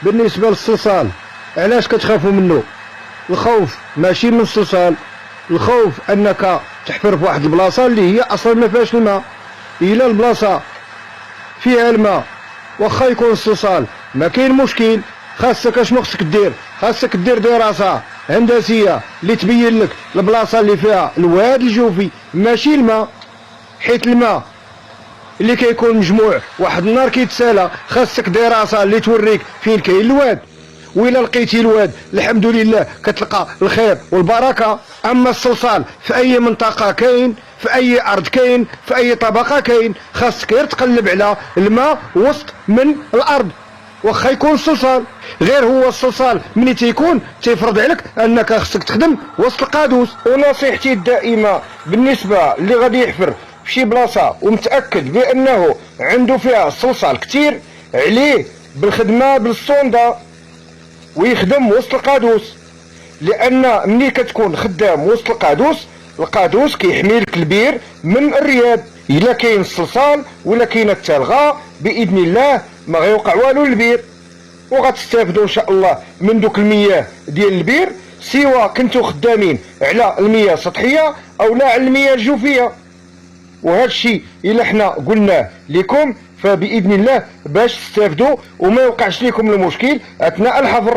بالنسبه للصلصال، علاش كتخافوا منه؟ الخوف ماشي من الصلصال، الخوف انك تحفر في واحد البلاصه اللي هي اصلا ما فيهاش الماء. الى البلاصه فيها الماء واخا يكون الصلصال ما كاين مشكل. خاصك اشنو خصك دير؟ خاصك دير دراسه هندسيه اللي تبين لك البلاصه اللي فيها الواد الجوفي ماشي الماء، حيت الماء اللي كيكون مجموع واحد النهار كيتسالى. خاصك دراسه اللي توريك فين كاين الواد، وإلا لقيتي الواد الحمد لله كتلقى الخير والبركه. اما الصلصال في اي منطقه كاين، في اي ارض كاين، في اي طبقه كاين. خاصك غير تقلب على الماء وسط من الارض واخا يكون الصلصال. غير هو الصلصال ملي تيكون تيفرض عليك انك خصك تخدم وسط القادوس. ونصيحتي الدائمه بالنسبه اللي غادي يحفر في شي بلاصه ومتاكد بانه عنده فيها الصلصال كتير، عليه بالخدمه بالصوندا ويخدم وسط القادوس. لان ملي كتكون خدام وسط القادوس، القادوس كيحمي لك البير من الرياد. الا كاين الصلصال ولا كاينه التلغه باذن الله ما غيوقع والو للبير، وغتستافدوا ان شاء الله من دوك المياه ديال البير، سواء كنتو خدامين على المياه السطحيه او لا على المياه الجوفيه. وهذا الشيء الا حنا قلناه لكم فباذن الله باش تستافدوا وما يوقعش لكم المشكل اثناء الحفر.